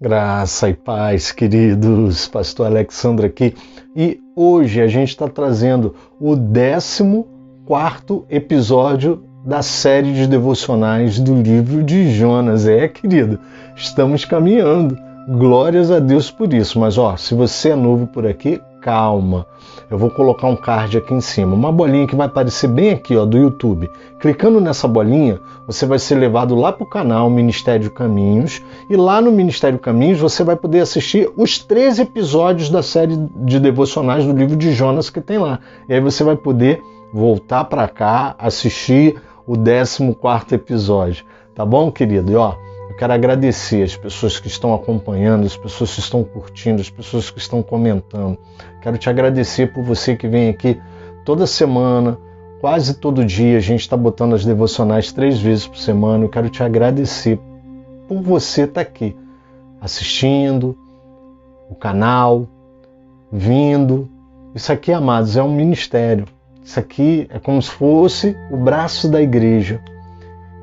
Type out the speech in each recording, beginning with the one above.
Graça e paz, queridos. Pastor Alexandre aqui. E hoje a gente está trazendo o 14º episódio da série de devocionais do livro de Jonas. Querido, estamos caminhando. Glórias a Deus por isso. Mas, se você é novo por aqui, calma. Eu vou colocar um card aqui em cima, uma bolinha que vai aparecer bem aqui, do YouTube. Clicando nessa bolinha, você vai ser levado lá para o canal Ministério Caminhos. E lá no Ministério Caminhos você vai poder assistir os 13 episódios da série de devocionais do livro de Jonas que tem lá. E aí você vai poder voltar para cá, assistir o 14º episódio. Tá bom, querido? E eu quero agradecer as pessoas que estão acompanhando, as pessoas que estão curtindo, as pessoas que estão comentando. Quero te agradecer por você que vem aqui toda semana, quase todo dia. A gente está botando as devocionais 3 vezes por semana. Eu quero te agradecer por você estar aqui, assistindo o canal, vindo. Isso aqui, amados, é um ministério. Isso aqui é como se fosse o braço da igreja.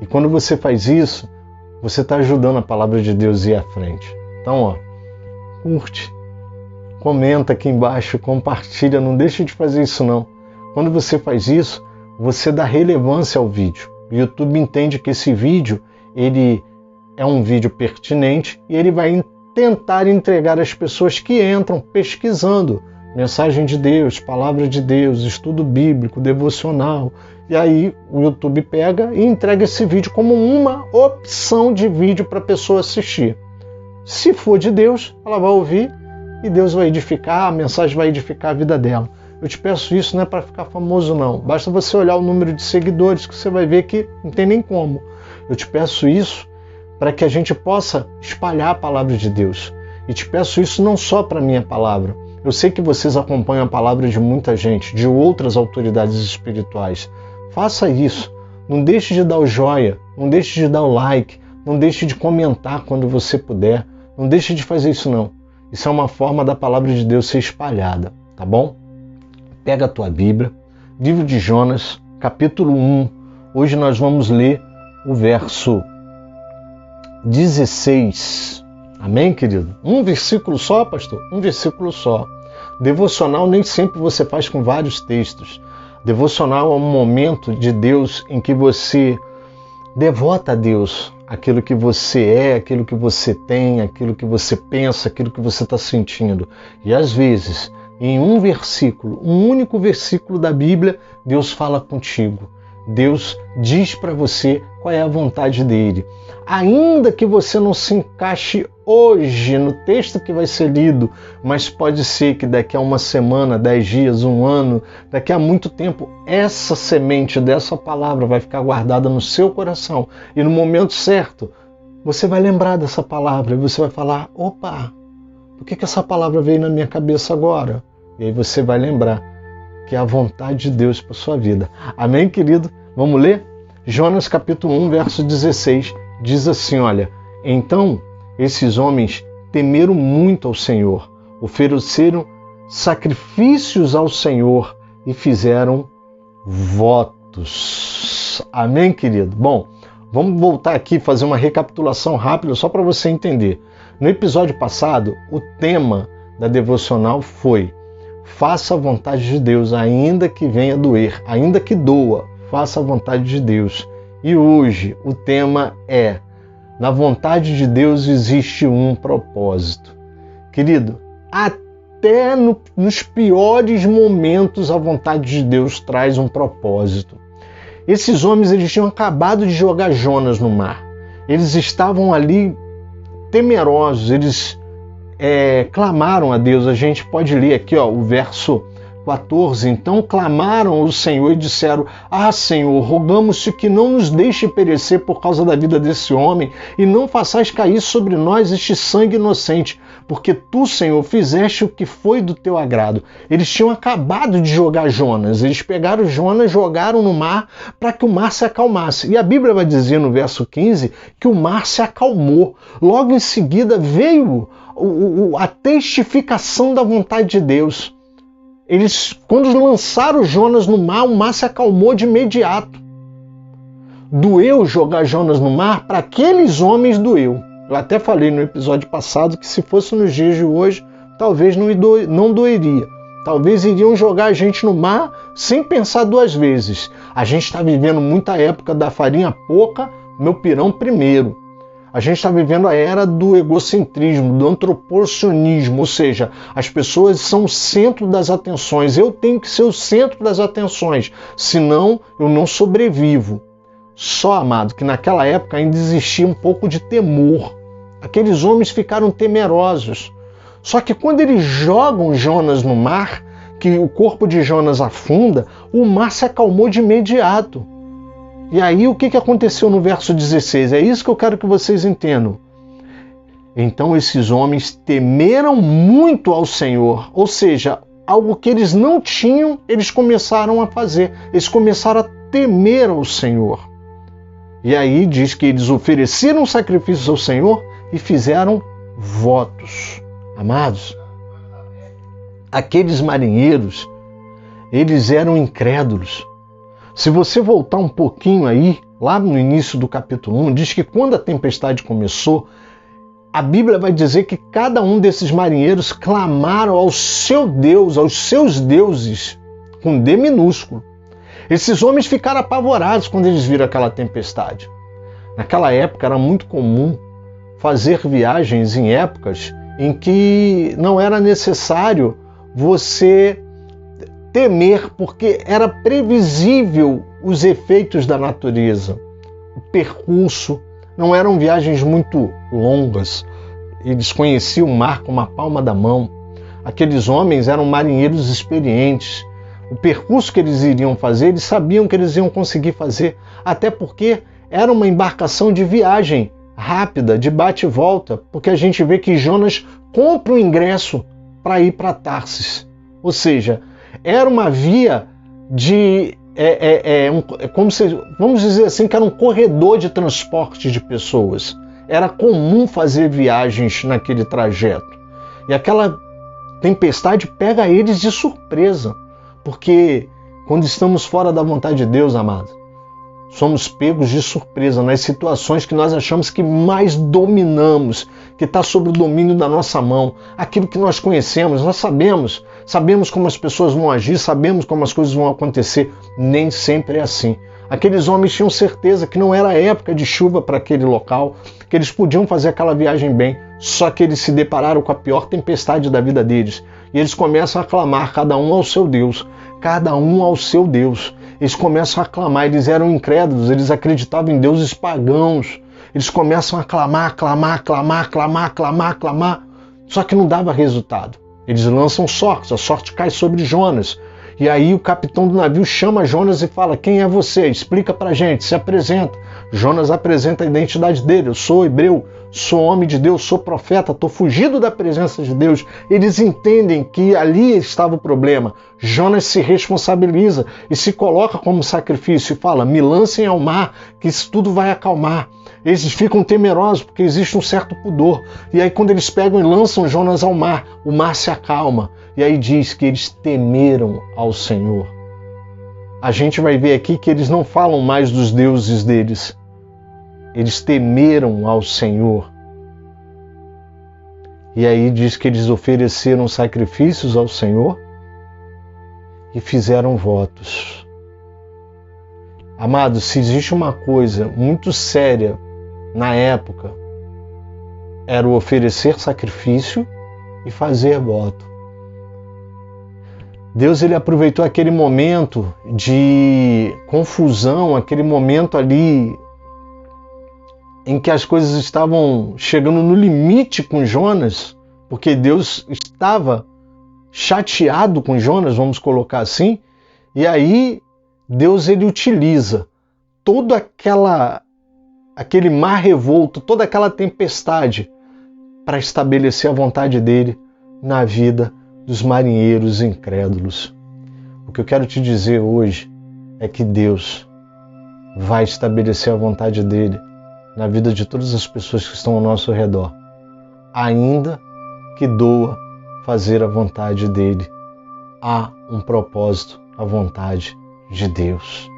E quando você faz isso, você está ajudando a palavra de Deus a ir à frente. Então, curte, comenta aqui embaixo, compartilha, não deixe de fazer isso não. Quando você faz isso, você dá relevância ao vídeo. O YouTube entende que esse vídeo, ele é um vídeo pertinente e ele vai tentar entregar às pessoas que entram pesquisando mensagem de Deus, palavra de Deus, estudo bíblico, devocional. E aí o YouTube pega e entrega esse vídeo como uma opção de vídeo para a pessoa assistir. Se for de Deus, ela vai ouvir e Deus vai edificar, a mensagem vai edificar a vida dela. Eu te peço isso não é para ficar famoso não, basta você olhar o número de seguidores que você vai ver que não tem nem como. Eu te peço isso para que a gente possa espalhar a palavra de Deus. E te peço isso não só para a minha palavra. Eu sei que vocês acompanham a palavra de muita gente, de outras autoridades espirituais. Faça isso. Não deixe de dar o joia, não deixe de dar o like, não deixe de comentar quando você puder. Não deixe de fazer isso não. Isso é uma forma da palavra de Deus ser espalhada, tá bom? Pega a tua Bíblia, livro de Jonas, capítulo 1. Hoje nós vamos ler o verso 16. Amém, querido? Um versículo só, pastor? Um versículo só. Devocional nem sempre você faz com vários textos. Devocional é um momento de Deus em que você devota a Deus aquilo que você é, aquilo que você tem, aquilo que você pensa, aquilo que você está sentindo. E às vezes, em um versículo, um único versículo da Bíblia, Deus fala contigo. Deus diz para você qual é a vontade dele. Ainda que você não se encaixe hoje no texto que vai ser lido, mas pode ser que daqui a uma semana, 10 dias, um ano, daqui a muito tempo, essa semente dessa palavra vai ficar guardada no seu coração. E no momento certo, você vai lembrar dessa palavra e você vai falar, opa, por que essa palavra veio na minha cabeça agora? E aí você vai lembrar que é a vontade de Deus para a sua vida. Amém, querido? Vamos ler? Jonas capítulo 1, verso 16, diz assim, olha, então esses homens temeram muito ao Senhor, ofereceram sacrifícios ao Senhor e fizeram votos. Amém, querido? Bom, vamos voltar aqui e fazer uma recapitulação rápida só para você entender. No episódio passado, o tema da devocional foi faça a vontade de Deus, ainda que venha doer, ainda que doa, faça a vontade de Deus. E hoje o tema é, na vontade de Deus existe um propósito. Querido, até nos piores momentos a vontade de Deus traz um propósito. Esses homens eles tinham acabado de jogar Jonas no mar. Eles estavam ali temerosos, eles clamaram a Deus. A gente pode ler aqui o verso 14. Então clamaram ao Senhor e disseram, Senhor, rogamos-te que não nos deixe perecer por causa da vida desse homem e não façais cair sobre nós este sangue inocente, porque tu, Senhor, fizeste o que foi do teu agrado. Eles tinham acabado de jogar Jonas. Eles pegaram Jonas, jogaram no mar para que o mar se acalmasse. E a Bíblia vai dizer no verso 15 que o mar se acalmou. Logo em seguida veio a testificação da vontade de Deus. Eles, quando lançaram Jonas no mar, o mar se acalmou de imediato. Doeu jogar Jonas no mar? Para aqueles homens doeu. Eu até falei no episódio passado que se fosse nos dias de hoje, talvez não doeria. Talvez iriam jogar a gente no mar sem pensar duas vezes. A gente está vivendo muita época da farinha pouca, meu pirão primeiro. A gente está vivendo a era do egocentrismo, do antropocenismo, ou seja, as pessoas são o centro das atenções. Eu tenho que ser o centro das atenções, senão eu não sobrevivo. Só, amado, que naquela época ainda existia um pouco de temor. Aqueles homens ficaram temerosos. Só que quando eles jogam Jonas no mar, que o corpo de Jonas afunda, o mar se acalmou de imediato. E aí o que aconteceu no verso 16? É isso que eu quero que vocês entendam. Então esses homens temeram muito ao Senhor, ou seja, algo que eles não tinham, eles começaram a fazer. Eles começaram a temer ao Senhor. E aí diz que eles ofereceram sacrifícios ao Senhor e fizeram votos. Amados, aqueles marinheiros, eles eram incrédulos. Se você voltar um pouquinho aí, lá no início do capítulo 1, diz que quando a tempestade começou, a Bíblia vai dizer que cada um desses marinheiros clamaram ao seu Deus, aos seus deuses, com D minúsculo. Esses homens ficaram apavorados quando eles viram aquela tempestade. Naquela época era muito comum fazer viagens em épocas em que não era necessário você temer, porque era previsível os efeitos da natureza. O percurso, não eram viagens muito longas, eles conheciam o mar com uma palma da mão. Aqueles homens eram marinheiros experientes. O percurso que eles iriam fazer, eles sabiam que eles iam conseguir fazer, até porque era uma embarcação de viagem rápida, de bate e volta, porque a gente vê que Jonas compra o ingresso para ir para Tarsis. Ou seja, era uma via de... como se, vamos dizer assim, que era um corredor de transporte de pessoas. Era comum fazer viagens naquele trajeto. E aquela tempestade pega eles de surpresa, porque quando estamos fora da vontade de Deus, amados, somos pegos de surpresa nas situações que nós achamos que mais dominamos, que está sob o domínio da nossa mão. Aquilo que nós conhecemos, nós sabemos como as pessoas vão agir, sabemos como as coisas vão acontecer. Nem sempre é assim. Aqueles homens tinham certeza que não era época de chuva para aquele local, que eles podiam fazer aquela viagem bem, só que eles se depararam com a pior tempestade da vida deles. E eles começam a clamar, cada um ao seu Deus, cada um ao seu Deus. Eles começam a clamar, eles eram incrédulos, eles acreditavam em deuses pagãos. Eles começam a clamar, só que não dava resultado. Eles lançam sortes, a sorte cai sobre Jonas. E aí o capitão do navio chama Jonas e fala: quem é você? Explica pra gente, se apresenta. Jonas apresenta a identidade dele: eu sou hebreu, sou homem de Deus, sou profeta, estou fugido da presença de Deus. Eles entendem que ali estava o problema. Jonas se responsabiliza e se coloca como sacrifício e fala: me lancem ao mar, que isso tudo vai acalmar. Eles ficam temerosos porque existe um certo pudor. E aí quando eles pegam e lançam Jonas ao mar, o mar se acalma. E aí diz que eles temeram ao Senhor. A gente vai ver aqui que eles não falam mais dos deuses deles. Eles temeram ao Senhor. E aí diz que eles ofereceram sacrifícios ao Senhor e fizeram votos. Amados, se existe uma coisa muito séria na época, era o oferecer sacrifício e fazer voto. Deus ele aproveitou aquele momento de confusão, aquele momento ali em que as coisas estavam chegando no limite com Jonas, porque Deus estava chateado com Jonas, vamos colocar assim, e aí Deus ele utiliza todo aquele mar revolto, toda aquela tempestade para estabelecer a vontade dele na vida dos marinheiros incrédulos. O que eu quero te dizer hoje é que Deus vai estabelecer a vontade dele na vida de todas as pessoas que estão ao nosso redor, ainda que doa fazer a vontade dele. Há um propósito à vontade de Deus.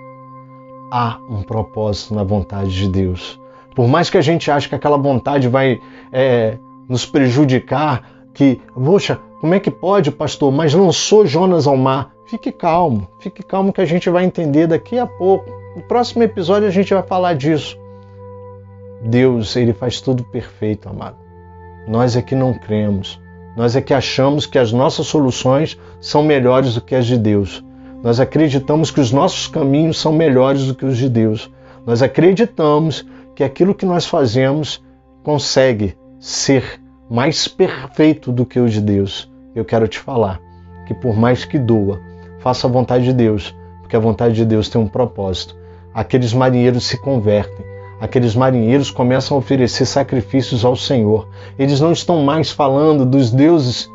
Há um propósito na vontade de Deus. Por mais que a gente ache que aquela vontade vai nos prejudicar, que, poxa, como é que pode, pastor? Mas lançou Jonas ao mar. Fique calmo que a gente vai entender daqui a pouco. No próximo episódio a gente vai falar disso. Deus, Ele faz tudo perfeito, amado. Nós é que não cremos. Nós é que achamos que as nossas soluções são melhores do que as de Deus. Nós acreditamos que os nossos caminhos são melhores do que os de Deus. Nós acreditamos que aquilo que nós fazemos consegue ser mais perfeito do que o de Deus. Eu quero te falar que por mais que doa, faça a vontade de Deus, porque a vontade de Deus tem um propósito. Aqueles marinheiros se convertem. Aqueles marinheiros começam a oferecer sacrifícios ao Senhor. Eles não estão mais falando dos deuses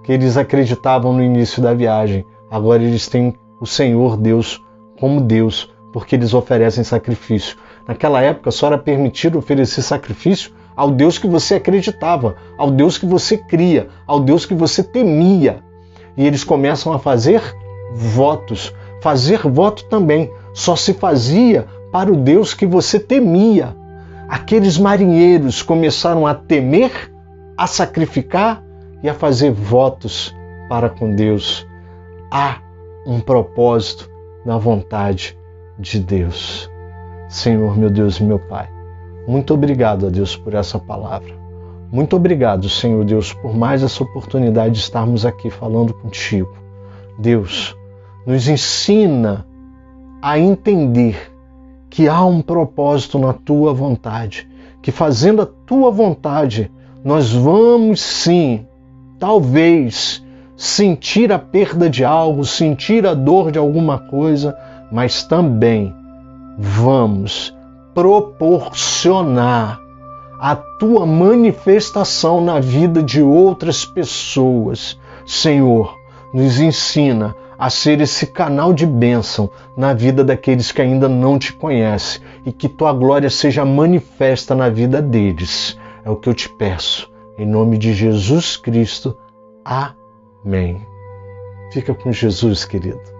que eles acreditavam no início da viagem. Agora eles têm o Senhor Deus como Deus, porque eles oferecem sacrifício. Naquela época só era permitido oferecer sacrifício ao Deus que você acreditava, ao Deus que você cria, ao Deus que você temia. E eles começam a fazer votos. Fazer voto também só se fazia para o Deus que você temia. Aqueles marinheiros começaram a temer, a sacrificar e a fazer votos para com Deus. Há um propósito na vontade de Deus. Senhor, meu Deus e meu Pai, muito obrigado a Deus por essa palavra. Muito obrigado, Senhor Deus, por mais essa oportunidade de estarmos aqui falando contigo. Deus, nos ensina a entender que há um propósito na Tua vontade, que fazendo a Tua vontade, nós vamos sim, talvez, sentir a perda de algo, sentir a dor de alguma coisa, mas também vamos proporcionar a Tua manifestação na vida de outras pessoas. Senhor, nos ensina a ser esse canal de bênção na vida daqueles que ainda não Te conhecem e que Tua glória seja manifesta na vida deles. É o que eu Te peço. Em nome de Jesus Cristo. Amém. Fica com Jesus, querido.